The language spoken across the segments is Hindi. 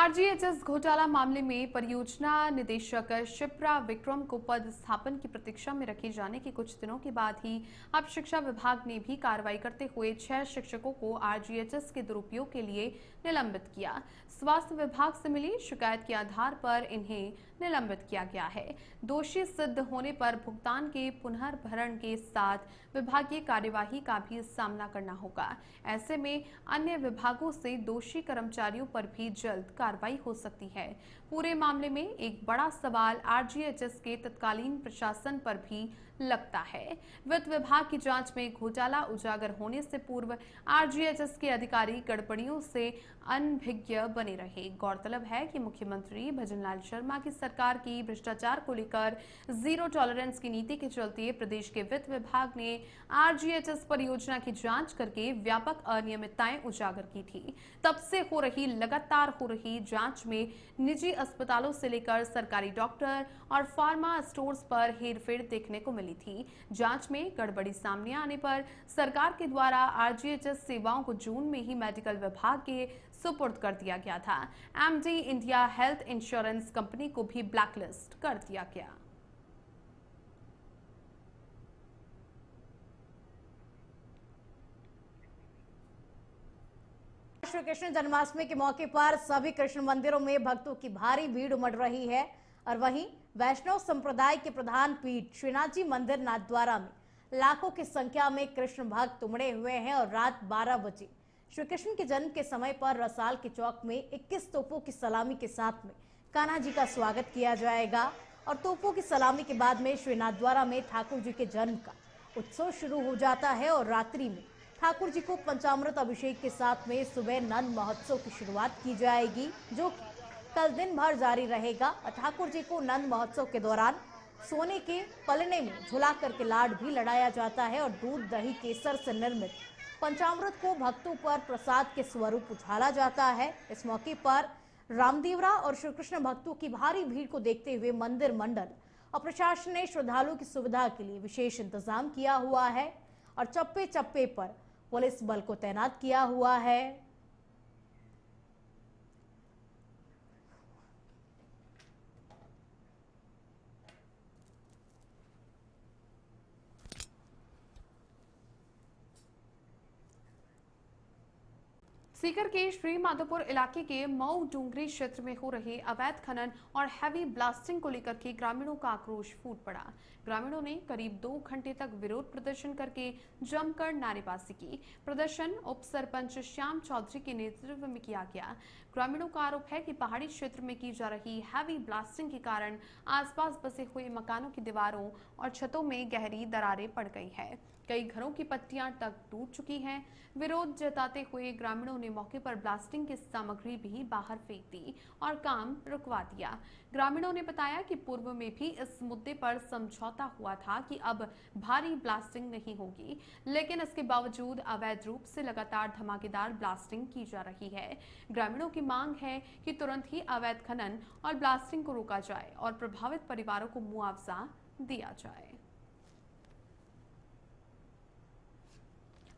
आरजीएचएस घोटाला मामले में परियोजना निदेशक शिप्रा विक्रम को पदस्थापन की प्रतीक्षा में रखे जाने के कुछ दिनों के बाद ही अब शिक्षा विभाग ने भी कार्रवाई करते हुए 6 शिक्षकों को आरजीएचएस के दुरुपयोग के लिए निलंबित किया। स्वास्थ्य विभाग से मिली शिकायत के आधार पर इन्हें निलंबित किया गया है। दोषी सिद्ध होने पर भुगतान के पुनर्भरण के साथ विभागीय कार्यवाही का भी सामना करना होगा। ऐसे में अन्य विभागों से दोषी कर्मचारियों पर भी जल्द कार्रवाई हो सकती है। पूरे मामले में एक बड़ा सवाल आरजीएचएस के तत्कालीन प्रशासन पर भी लगता है। वित्त विभाग की जांच में घोटाला उजागर होने से पूर्व आरजीएचएस के अधिकारी गड़बड़ियों से अनभिज्ञ बने रहे। गौरतलब है कि मुख्यमंत्री भजनलाल शर्मा की सरकार की भ्रष्टाचार को लेकर जीरो टॉलरेंस की नीति के चलते प्रदेश के वित्त विभाग ने आरजीएचएस परियोजना की जांच करके व्यापक अनियमितताएं उजागर की थी। तब से लगातार हो रही जांच में निजी अस्पतालों से लेकर सरकारी डॉक्टर और फार्मा स्टोर्स पर हेरफेर देखने को मिली थी। जांच में गड़बड़ी सामने आने पर सरकार के द्वारा आरजीएचएस सेवाओं को जून में ही मेडिकल विभाग के सुपुर्द कर दिया गया था। MD India health insurance company को भी ब्लैकलिस्ट कर दिया गया। श्री कृष्ण जन्माष्टमी के मौके पर सभी कृष्ण मंदिरों में भक्तों की भारी भीड़ उमड़ रही है और वहीं वैष्णव संप्रदाय के प्रधान पीठ श्रीनाथ जी मंदिर नाथद्वारा में लाखों की संख्या में कृष्ण भक्त उमड़े हुए हैं और रात 12 बजे श्री कृष्ण के जन्म के समय पर रसाल के चौक में 21 तोपों की सलामी के साथ में कान्हा जी का स्वागत किया जाएगा और तोपों की सलामी के बाद में श्री नाथद्वारा में ठाकुर जी के जन्म का उत्सव शुरू हो जाता है और रात्रि में ठाकुर जी को पंचामृत अभिषेक के साथ में सुबह नंद महोत्सव की शुरुआत की जाएगी, जो कल दिन भर जारी रहेगा। और ठाकुर जी को नंद महोत्सव के दौरान सोने के पलने में झुला करके लाड भी लड़ाया जाता है और दूध दही केसर से निर्मित पंचामृत को भक्तों पर प्रसाद के स्वरूप उछाला जाता है। इस मौके पर रामदेवरा और श्री कृष्ण भक्तों की भारी भीड़ को देखते हुए मंदिर मंडल और प्रशासन ने श्रद्धालुओं की सुविधा के लिए विशेष इंतजाम किया हुआ है और चप्पे चप्पे पर पुलिस बल को तैनात किया हुआ है। सीकर के श्री माधोपुर इलाके के मऊ डूंगरी क्षेत्र में हो रहे अवैध खनन और हैवी ब्लास्टिंग को लेकर के ग्रामीणों का आक्रोश फूट पड़ा। ग्रामीणों ने करीब 2 घंटे तक विरोध प्रदर्शन करके जमकर नारेबाजी की। प्रदर्शन उप सरपंच श्याम चौधरी के नेतृत्व में किया गया। ग्रामीणों का आरोप है कि पहाड़ी क्षेत्र में की जा रही हैवी ब्लास्टिंग के कारण आसपास बसे हुए मकानों की दीवारों और छतों में गहरी दरारें पड़ गई है। कई घरों की पट्टियां तक टूट चुकी हैं। विरोध जताते हुए ग्रामीणों ने मौके पर ब्लास्टिंग की सामग्री भी बाहर फेंक दी और काम रुकवा दिया। ग्रामीणों ने बताया कि पूर्व में भी इस मुद्दे पर समझौता हुआ था कि अब भारी ब्लास्टिंग नहीं होगी, लेकिन इसके बावजूद अवैध रूप से लगातार धमाकेदार ब्लास्टिंग की जा रही है। ग्रामीणों की मांग है कि तुरंत ही अवैध खनन और ब्लास्टिंग को रोका जाए और प्रभावित परिवारों को मुआवजा दिया जाए।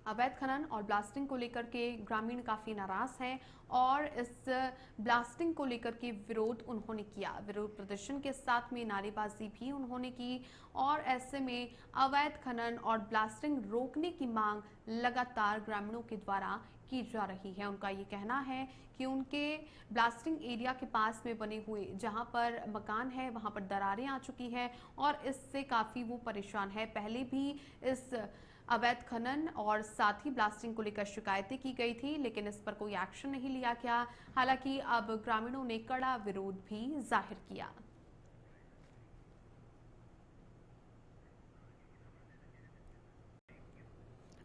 अवैध खनन और ब्लास्टिंग को लेकर के ग्रामीण काफी नाराज हैं और इस ब्लास्टिंग को लेकर के विरोध उन्होंने किया। विरोध प्रदर्शन के साथ में नारेबाजी भी उन्होंने की और ऐसे में अवैध खनन और ब्लास्टिंग रोकने की मांग लगातार ग्रामीणों के द्वारा की जा रही है। उनका ये कहना है कि उनके ब्लास्टिंग एरिया के पास में बने हुए जहां पर मकान है वहां पर दरारें आ चुकी हैं और इससे काफी वो परेशान है। पहले भी इस अवैध खनन और साथ ही ब्लास्टिंग को लेकर शिकायतें की गई थी, लेकिन इस पर कोई एक्शन नहीं लिया गया। हालांकि अब ग्रामीणों ने कड़ा विरोध भी जाहिर किया।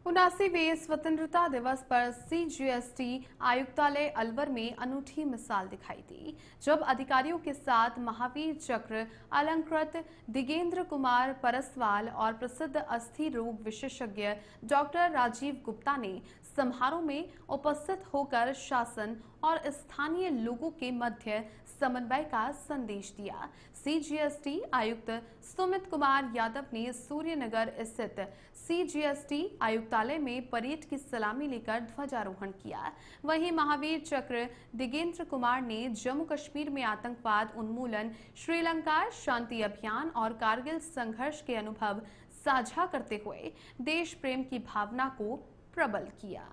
79वें स्वतंत्रता दिवस पर सीजीएसटी आयुक्तालय अलवर में अनूठी मिसाल दिखाई दी, जब अधिकारियों के साथ महावीर चक्र अलंकृत दिगेंद्र कुमार परसवाल और प्रसिद्ध अस्थि रोग विशेषज्ञ डॉक्टर राजीव गुप्ता ने समारोह में उपस्थित होकर शासन और स्थानीय लोगों के मध्य समन्वय का संदेश दिया। सीजीएसटी आयुक्त सुमित कुमार यादव ने सूर्यनगर स्थित सीजीएसटी आयुक्तालय में परेड की सलामी लेकर ध्वजारोहण किया। वहीं महावीर चक्र दिगेंद्र कुमार ने जम्मू कश्मीर में आतंकवाद उन्मूलन, श्रीलंका शांति अभियान और कारगिल संघर्ष के अनुभव साझा करते हुए देश प्रेम की भावना को प्रबल किया।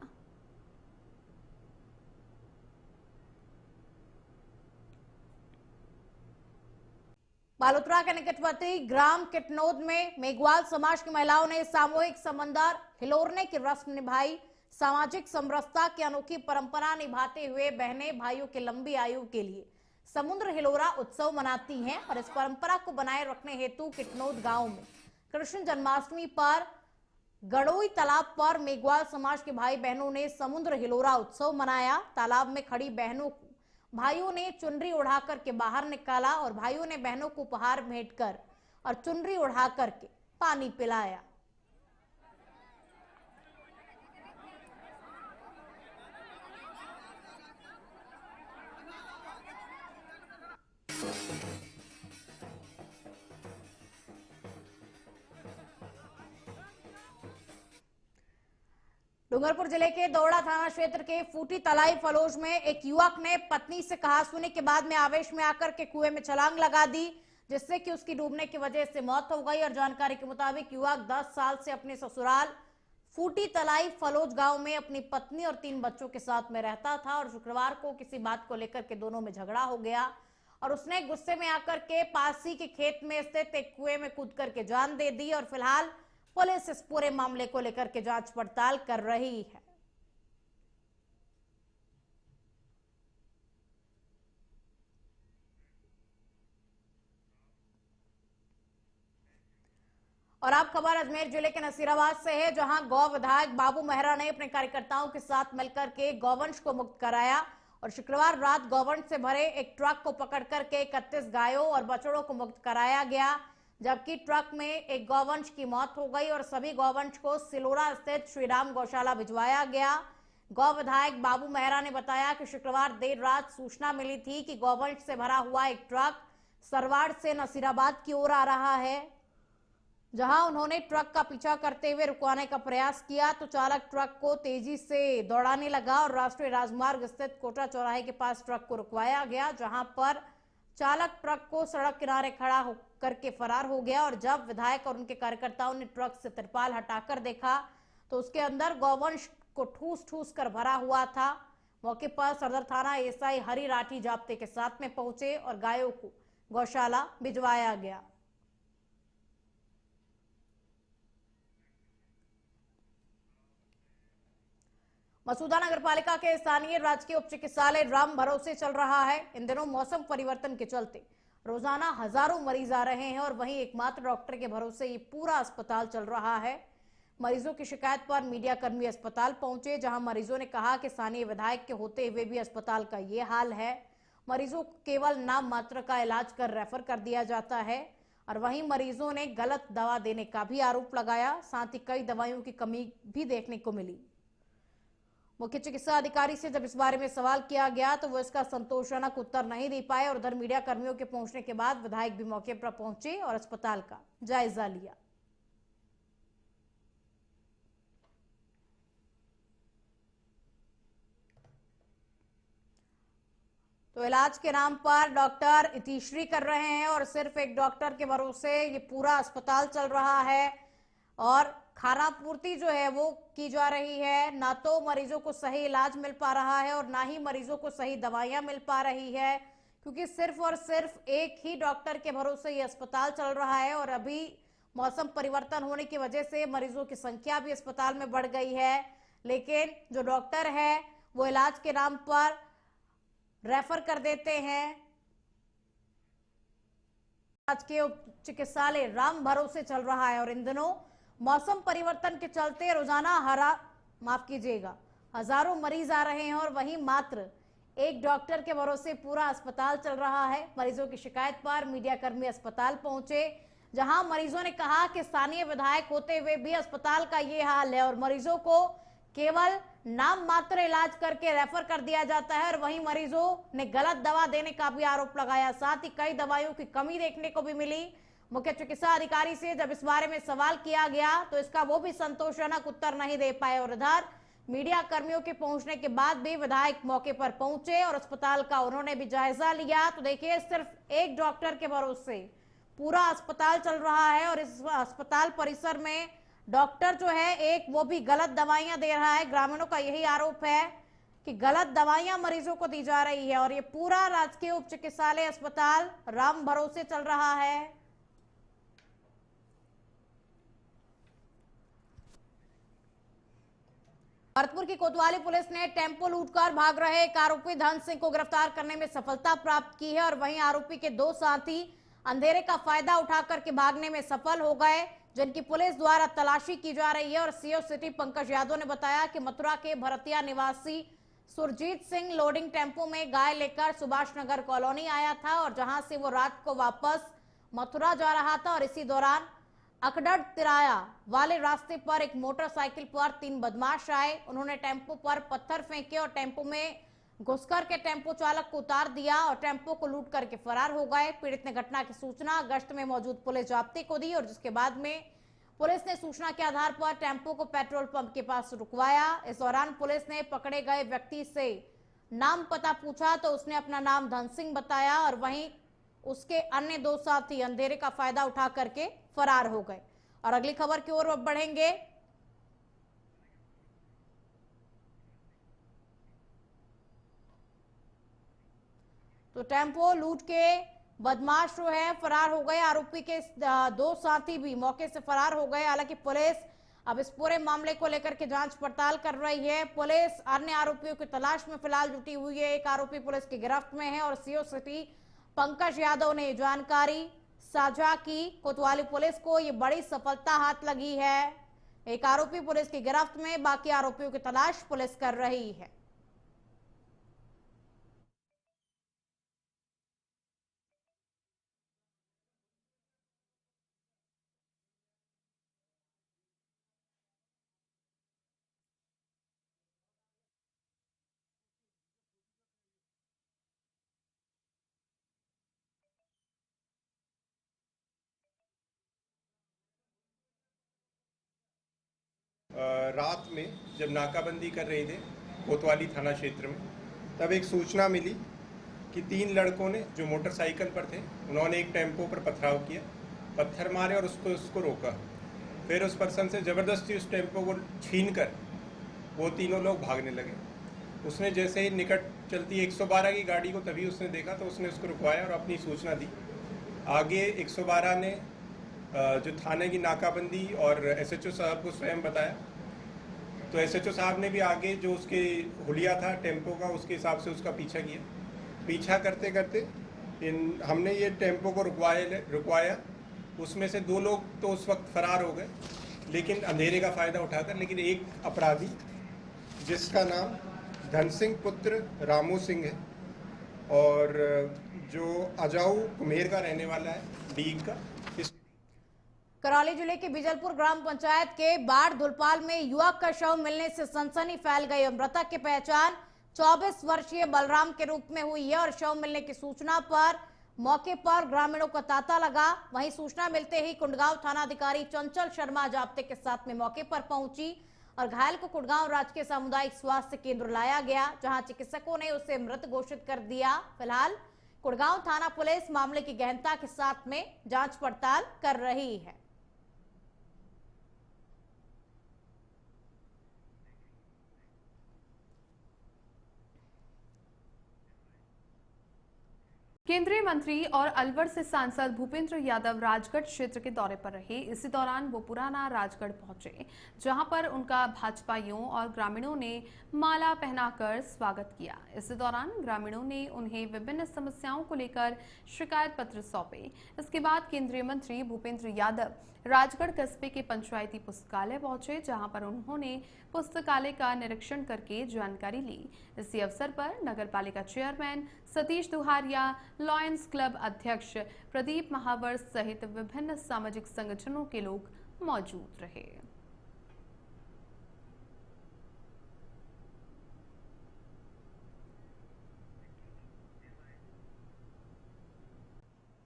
बालोतरा के निकटवर्ती ग्राम किटनौद में मेघवाल समाज की महिलाओं ने सामूहिक समंदर हिलोरने की रस्म निभाई। सामाजिक समरसता की अनोखी परंपरा निभाते हुए बहनें भाइयों की लंबी आयु के लिए समुद्र हिलोरा उत्सव मनाती हैं और इस परंपरा को बनाए रखने हेतु किटनौद गांव में कृष्ण जन्माष्टमी पर गड़ोई तालाब पर मेघवाल समाज के भाई बहनों ने समुद्र हिलोरा उत्सव मनाया। तालाब में खड़ी बहनों को भाइयों ने चुनरी उड़ाकर के बाहर निकाला और भाइयों ने बहनों को उपहार भेंट कर और चुनरी उड़ाकर के पानी पिलाया। डूंगरपुर जिले के दौड़ा थाना क्षेत्र के फूटी तलाई फलोज में एक युवक ने पत्नी से कहा सुनी के बाद में आवेश में आकर के कुएं में छलांग लगा दी, जिससे कि उसकी डूबने की वजह से मौत हो गई। और जानकारी के मुताबिक युवक 10 साल से अपने ससुराल फूटी तलाई फलोज गांव में अपनी पत्नी और 3 बच्चों के साथ में रहता था और शुक्रवार को किसी बात को लेकर के दोनों में झगड़ा हो गया और उसने गुस्से में आकर के पास ही के खेत में स्थित एक कुएं में कूद करके जान दे दी। और फिलहाल पुलिस इस पूरे मामले को लेकर के जांच पड़ताल कर रही है। और आप खबर अजमेर जिले के नसीराबाद से है, जहां गौ विधायक बाबू मेहरा ने अपने कार्यकर्ताओं के साथ मिलकर के गौवंश को मुक्त कराया और शुक्रवार रात गौवंश से भरे एक ट्रक को पकड़ करके 31 गायों और बछड़ों को मुक्त कराया गया, जबकि ट्रक में एक गौवंश की मौत हो गई और सभी गौवंश को सिलोरा स्थित श्रीराम गौशाला भिजवाया गया। गौ विधायक बाबू मेहरा ने बताया कि शुक्रवार देर रात सूचना मिली थी कि गौवंश से भरा हुआ एक ट्रक सरवाड़ से नसीराबाद की ओर आ रहा है, जहां उन्होंने ट्रक का पीछा करते हुए रुकवाने का प्रयास किया तो चालक ट्रक को तेजी से दौड़ाने लगा और राष्ट्रीय राजमार्ग स्थित कोटा चौराहे के पास ट्रक को रुकवाया गया, जहां पर चालक ट्रक को सड़क किनारे खड़ा होकर के फरार हो गया। और जब विधायक और उनके कार्यकर्ताओं ने ट्रक से तिरपाल हटाकर देखा तो उसके अंदर गौवंश को ठूस कर भरा हुआ था। मौके पर सदर थाना एसआई हरि राठी जाप्ते के साथ में पहुंचे और गायों को गौशाला भिजवाया गया। मसूदा नगर पालिका के स्थानीय राजकीय उप चिकित्सालय राम भरोसे चल रहा है। इन दिनों मौसम परिवर्तन के चलते रोजाना हजारों मरीज आ रहे हैं और वहीं एकमात्र डॉक्टर के भरोसे ये पूरा अस्पताल चल रहा है। मरीजों की शिकायत पर मीडिया कर्मी अस्पताल पहुंचे, जहां मरीजों ने कहा कि स्थानीय विधायक के होते हुए भी अस्पताल का ये हाल है। मरीजों को केवल नाम मात्र का इलाज कर रेफर कर दिया जाता है और वहीं मरीजों ने गलत दवा देने का भी आरोप लगाया। साथ ही कई दवाइयों की कमी भी देखने को मिली। मुख्य चिकित्सा अधिकारी से जब इस बारे में सवाल किया गया तो वो इसका संतोषजनक उत्तर नहीं दे पाए और उधर मीडिया कर्मियों के पहुंचने के बाद विधायक भी मौके पर पहुंचे और अस्पताल का जायजा लिया। तो इलाज के नाम पर डॉक्टर इतिश्री कर रहे हैं और सिर्फ एक डॉक्टर के भरोसे ये पूरा अस्पताल चल रहा है और खाना पूर्ति जो है वो की जा रही है। ना तो मरीजों को सही इलाज मिल पा रहा है और ना ही मरीजों को सही दवाइयां मिल पा रही है, क्योंकि सिर्फ और सिर्फ एक ही डॉक्टर के भरोसे ये अस्पताल चल रहा है। और अभी मौसम परिवर्तन होने की वजह से मरीजों की संख्या भी अस्पताल में बढ़ गई है, लेकिन जो डॉक्टर है वो इलाज के नाम पर रेफर कर देते हैं। आज के चिकित्सालय राम भरोसे चल रहा है और इन दिनों मौसम परिवर्तन के चलते रोजाना हजारों मरीज आ रहे हैं और वहीं मात्र एक डॉक्टर के भरोसे पूरा अस्पताल चल रहा है। मरीजों की शिकायत पर मीडिया कर्मी अस्पताल पहुंचे, जहां मरीजों ने कहा कि स्थानीय विधायक होते हुए भी अस्पताल का ये हाल है और मरीजों को केवल नाम मात्र इलाज करके रेफर कर दिया जाता है और वहीं मरीजों ने गलत दवा देने का भी आरोप लगाया। साथ ही कई दवाइयों की कमी देखने को भी मिली। मुख्य चिकित्सा अधिकारी से जब इस बारे में सवाल किया गया तो इसका वो भी संतोषजनक उत्तर नहीं दे पाए और इधर मीडिया कर्मियों के पहुंचने के बाद भी विधायक मौके पर पहुंचे और अस्पताल का उन्होंने भी जायजा लिया। तो देखिए, सिर्फ एक डॉक्टर के भरोसे पूरा अस्पताल चल रहा है और इस अस्पताल परिसर में डॉक्टर जो है एक वो भी गलत दवाइयां दे रहा है। ग्रामीणों का यही आरोप है कि गलत दवाइयां मरीजों को दी जा रही है और ये पूरा राजकीय उप चिकित्सालय अस्पताल राम भरोसे चल रहा है। भरतपुर की कोतवाली पुलिस ने टेंपो लूटकर भाग रहे एक आरोपी धन सिंह को गिरफ्तार करने में सफलता प्राप्त की है और वहीं आरोपी के दो साथी अंधेरे का फायदा उठाकर के भागने में सफल हो गए, जिनकी पुलिस द्वारा तलाशी की जा रही है। और सीओ सिटी पंकज यादव ने बताया कि मथुरा के भरतिया निवासी सुरजीत सिंह लोडिंग टेंपो में गाय लेकर सुभाष नगर कॉलोनी आया था और जहां से वो रात को वापस मथुरा जा रहा था और इसी दौरान अकड़ड़ तिराया वाले रास्ते पर एक मोटरसाइकिल पर 3 बदमाश आए। उन्होंने टेंपो पर पत्थर फेंके और टेंपो में घुसकर के टेंपो चालक को उतार दिया और टेंपो को लूट करके फरार हो गए। पीड़ित ने घटना की सूचना गश्त में मौजूद पुलिस जाब्ते को दी और जिसके बाद में पुलिस ने सूचना के आधार पर टेंपो को पेट्रोल पंप के पास रुकवाया। इस दौरान पुलिस ने पकड़े गए व्यक्ति से नाम पता पूछा तो उसने अपना नाम धन सिंह बताया और वहीं उसके अन्य दो साथी अंधेरे का फायदा उठा करके फरार हो गए। और अगली खबर की ओर बढ़ेंगे। तो टेंपो लूट के बदमाश जो है फरार हो गए। आरोपी के दो साथी भी मौके से फरार हो गए। हालांकि पुलिस अब इस पूरे मामले को लेकर के जांच पड़ताल कर रही है। पुलिस अन्य आरोपियों की तलाश में फिलहाल जुटी हुई है। एक आरोपी पुलिस की गिरफ्त में है और सीओ सिटी पंकज यादव ने जानकारी साझा की। कोतवाली पुलिस को ये बड़ी सफलता हाथ लगी है। एक आरोपी पुलिस की गिरफ्त में, बाकी आरोपियों की तलाश पुलिस कर रही है। रात में जब नाकाबंदी कर रहे थे कोतवाली थाना क्षेत्र में, तब एक सूचना मिली कि 3 लड़कों ने जो मोटरसाइकिल पर थे उन्होंने एक टेंपो पर पथराव किया, पत्थर मारे और उसको रोका। फिर उस पर्सन से ज़बरदस्ती उस टेंपो को छीनकर वो तीनों लोग भागने लगे। उसने जैसे ही निकट चलती 112 की गाड़ी को तभी उसने देखा तो उसने उसको रुकवाया और अपनी सूचना दी। आगे 112 ने जो थाने की नाकाबंदी और एसएचओ साहब को स्वयं बताया, तो एसएचओ साहब ने भी आगे जो उसके हुलिया था टेंपो का उसके हिसाब से उसका पीछा किया। पीछा करते करते हमने ये टेंपो को रुकवाया। उसमें से 2 लोग तो उस वक्त फरार हो गए, लेकिन अंधेरे का फ़ायदा उठाकर। लेकिन एक अपराधी जिसका नाम धन सिंह पुत्र रामू सिंह है और जो अजाऊ कुम्हेर का रहने वाला है, डीग का। करौली जिले के बिजलपुर ग्राम पंचायत के बाढ़ धुलपाल में युवक का शव मिलने से सनसनी फैल गई। मृतक की पहचान 24 वर्षीय बलराम के रूप में हुई है और शव मिलने की सूचना पर मौके पर ग्रामीणों का तांता लगा। वहीं सूचना मिलते ही कुंडगांव थानाधिकारी चंचल शर्मा जाब्ते के साथ में मौके पर पहुंची और घायल को कुंडगांव राजकीय सामुदायिक स्वास्थ्य केंद्र लाया गया, जहां चिकित्सकों ने उसे मृत घोषित कर दिया। फिलहाल कुंडगांव थाना पुलिस मामले की गहनता के साथ में जांच पड़ताल कर रही है। केंद्रीय मंत्री और अलवर से सांसद भूपेंद्र यादव राजगढ़ क्षेत्र के दौरे पर रहे। इसी दौरान वो पुराना राजगढ़ पहुंचे, जहां पर उनका भाजपाइयों और ग्रामीणों ने माला पहनाकर स्वागत किया। इसी दौरान ग्रामीणों ने उन्हें विभिन्न समस्याओं को लेकर शिकायत पत्र सौंपे। इसके बाद केंद्रीय मंत्री भूपेंद्र यादव राजगढ़ कस्बे के पंचायती पुस्तकालय पहुंचे, जहां पर उन्होंने पुस्तकालय का निरीक्षण करके जानकारी ली। इसी अवसर पर नगर पालिका चेयरमैन सतीश दुहारिया, लॉयंस क्लब अध्यक्ष प्रदीप महावर सहित विभिन्न सामाजिक संगठनों के लोग मौजूद रहे।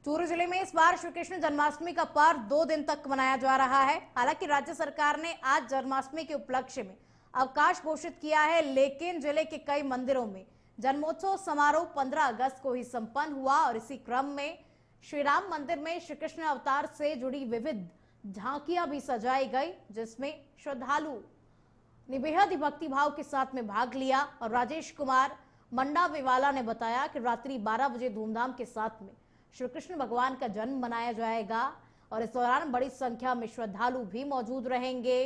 चूरू जिले में इस बार श्री कृष्ण जन्माष्टमी का पर्व 2 दिन तक मनाया जा रहा है। हालांकि राज्य सरकार ने आज जन्माष्टमी के उपलक्ष्य में अवकाश घोषित किया है, लेकिन जिले के कई मंदिरों में जन्मोत्सव समारोह 15 अगस्त को ही संपन्न हुआ और इसी क्रम में श्री राम मंदिर में श्री कृष्ण अवतार से जुड़ी विविध झांकियां भी सजाई गई, जिसमें श्रद्धालु ने बेहद ही भक्तिभाव के साथ में भाग लिया। और राजेश कुमार मंडावीवाला ने बताया कि रात्रि 12 बजे धूमधाम के साथ में श्री कृष्ण भगवान का जन्म मनाया जाएगा और इस दौरान बड़ी संख्या में श्रद्धालु भी मौजूद रहेंगे।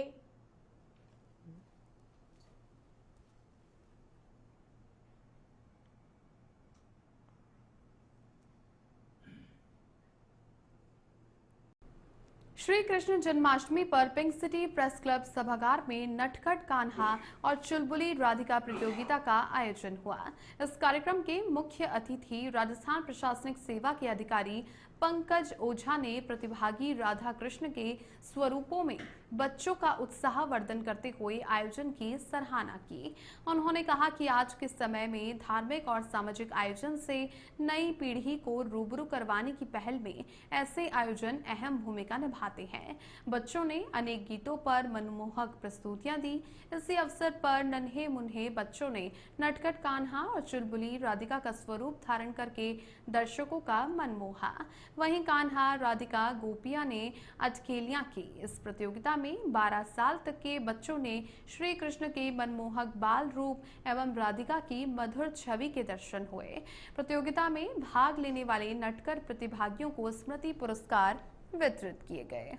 श्री कृष्ण जन्माष्टमी पर पिंक सिटी प्रेस क्लब सभागार में नटखट कान्हा और चुलबुली राधिका प्रतियोगिता का आयोजन हुआ। इस कार्यक्रम के मुख्य अतिथि राजस्थान प्रशासनिक सेवा के अधिकारी पंकज ओझा ने प्रतिभागी राधा कृष्ण के स्वरूपों में बच्चों का उत्साहवर्धन करते हुए आयोजन की सराहना की। उन्होंने कहा कि आज के समय में धार्मिक और सामाजिक आयोजन से नई पीढ़ी को रूबरू करवाने की पहल में ऐसे आयोजन अहम भूमिका निभाते हैं। बच्चों ने अनेक गीतों पर मनमोहक प्रस्तुतियां दी। इसी अवसर पर नन्हे मुन्हे बच्चों ने नटखट कान्हा और चुलबुली राधिका का स्वरूप धारण करके दर्शकों का मन मोहा। वहीं कान्हा राधिका गोपिया ने अटखेलियां की। इस प्रतियोगिता में 12 साल तक के बच्चों ने श्री कृष्ण के मनमोहक बाल रूप एवं राधिका की मधुर छवि के दर्शन हुए। प्रतियोगिता में भाग लेने वाले नटकर प्रतिभागियों को स्मृति पुरस्कार वितरित किए गए।